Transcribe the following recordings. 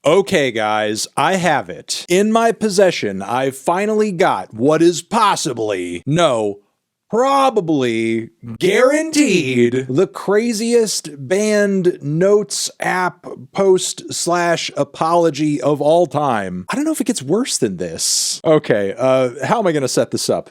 Okay, guys, I have it. In my possession, I've finally got what is possibly, no, probably, guaranteed, the craziest band notes app post / apology of all time. I don't know if it gets worse than this. Okay, how am I gonna set this up?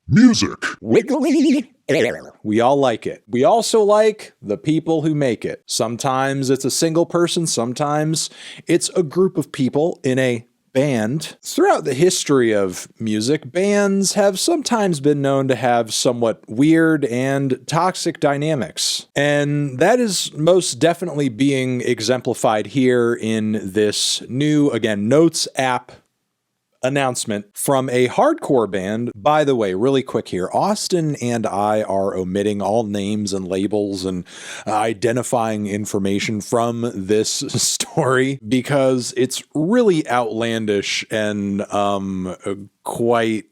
Music. Wiggly air. We all like it. We also like the people who make it. Sometimes it's a single person, sometimes it's a group of people in a band. Throughout the history of music, bands have sometimes been known to have somewhat weird and toxic dynamics. And that is most definitely being exemplified here in this new, again, Notes app announcement from a hardcore band. By the way, really quick here, Austen and I are omitting all names and labels and identifying information from this story because it's really outlandish and quite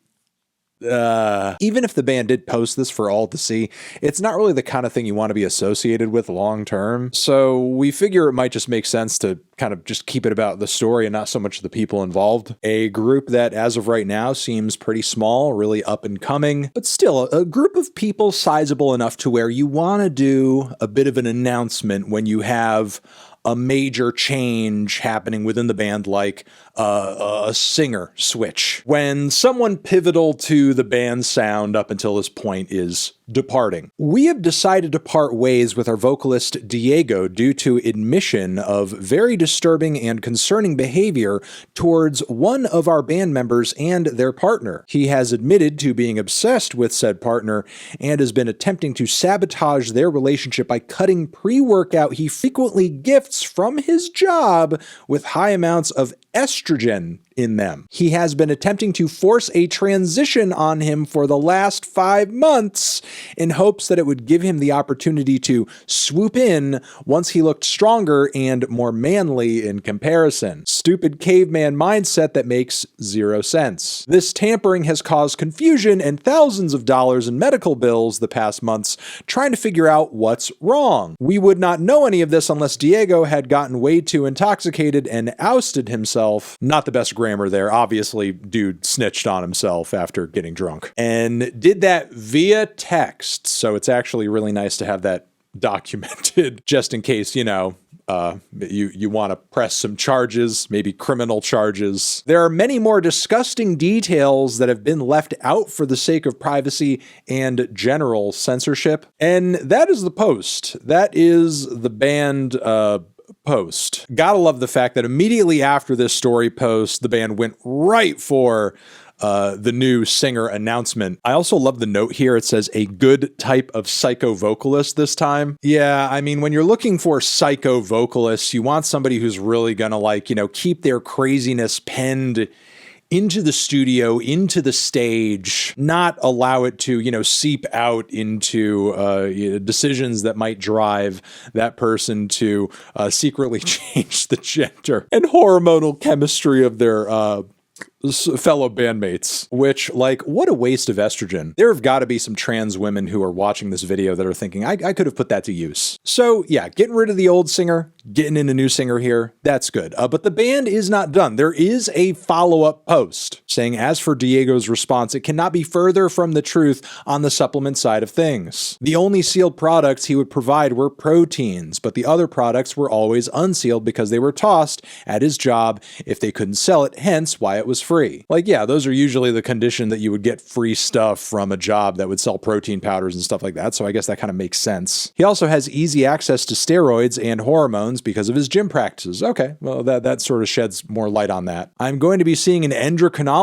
even if the band did post this for all to see, it's not really the kind of thing you want to be associated with long term. So we figure it might just make sense to kind of just keep it about the story and not so much the people involved. A group that as of right now seems pretty small, really up and coming, but still a group of people sizable enough to where you want to do a bit of an announcement when you have a major change happening within the band, like a singer switch. When someone pivotal to the band's sound up until this point is departing. We have decided to part ways with our vocalist Diego due to admission of very disturbing and concerning behavior towards one of our band members and their partner. He has admitted to being obsessed with said partner and has been attempting to sabotage their relationship by cutting pre-workout he frequently gifts from his job with high amounts of estrogen in them. He has been attempting to force a transition on him for the last 5 months in hopes that it would give him the opportunity to swoop in once he looked stronger and more manly in comparison. Stupid caveman mindset that makes zero sense. This tampering has caused confusion and thousands of dollars in medical bills the past months trying to figure out what's wrong. We would not know any of this unless Diego had gotten way too intoxicated and ousted himself. Not the best grammar there. Obviously, dude snitched on himself after getting drunk and did that via text. So it's actually really nice to have that documented just in case, you know, you want to press some charges, maybe criminal charges. There are many more disgusting details that have been left out for the sake of privacy and general censorship. And that is the post. That is the band, post. Gotta love the fact that immediately after this story post, the band went right for the new singer announcement. I also love the note here. It says a good type of psycho vocalist this time. Yeah, I mean, when you're looking for psycho vocalists, you want somebody who's really gonna, like, you know, keep their craziness penned into the studio, into the stage, not allow it to, you know, seep out into decisions that might drive that person to secretly change the gender and hormonal chemistry of their fellow bandmates, which, like, what a waste of estrogen. There have got to be some trans women who are watching this video that are thinking, I could have put that to use. So yeah, getting rid of the old singer, getting in a new singer here, that's good. But the band is not done. There is a follow-up post saying, as for Diego's response, it cannot be further from the truth on the supplement side of things. The only sealed products he would provide were proteins, but the other products were always unsealed because they were tossed at his job if they couldn't sell it, hence why it was free. Like, yeah, those are usually the condition that you would get free stuff from a job that would sell protein powders and stuff like that, so I guess that kind of makes sense. He also has easy access to steroids and hormones because of his gym practices. Okay, well, that sort of sheds more light on that. I'm going to be seeing an endocrinologist.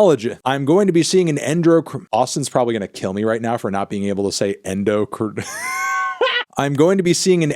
Austin's probably going to kill me right now for not being able to say I'm going to be seeing an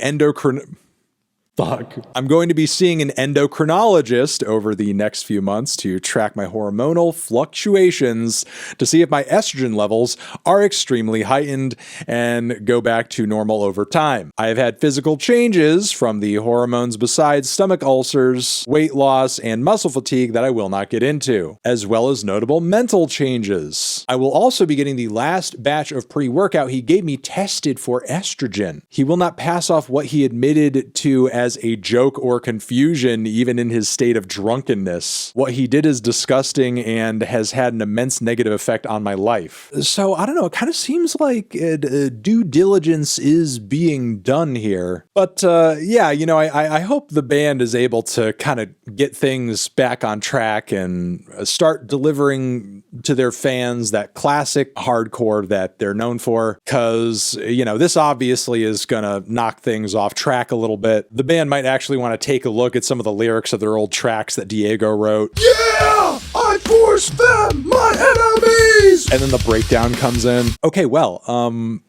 I'm going to be seeing an endocrinologist over the next few months to track my hormonal fluctuations to see if my estrogen levels are extremely heightened and go back to normal over time. I have had physical changes from the hormones besides stomach ulcers, weight loss, and muscle fatigue that I will not get into, as well as notable mental changes. I will also be getting the last batch of pre-workout he gave me tested for estrogen. He will not pass off what he admitted to as as a joke or confusion, even in his state of drunkenness. What he did is disgusting and has had an immense negative effect on my life. So I don't know, it kind of seems like due diligence is being done here. But yeah, you know, I hope the band is able to kind of get things back on track and start delivering to their fans that classic hardcore that they're known for. Because, you know, this obviously is going to knock things off track a little bit. The band might actually want to take a look at some of the lyrics of their old tracks that Diego wrote. Yeah! I force them, my enemies! And then the breakdown comes in. Okay, well,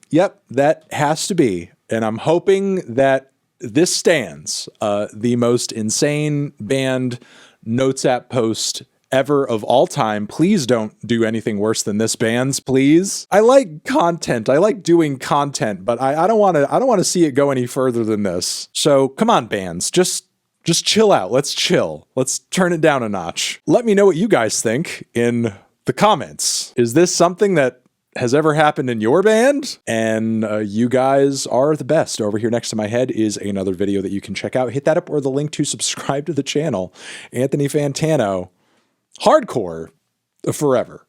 yep, that has to be. And I'm hoping that this stands the most insane band notes app post ever of all time. Please don't do anything worse than this, bands, please. I like content. I like doing content, but I don't want to see it go any further than this. So come on, bands, just chill out. Let's chill. Let's turn it down a notch. Let me know what you guys think in the comments. Is this something that has ever happened in your band? And you guys are the best. Over here next to my head is another video that you can check out. Hit that up or the link to subscribe to the channel. Anthony Fantano. Hardcore forever.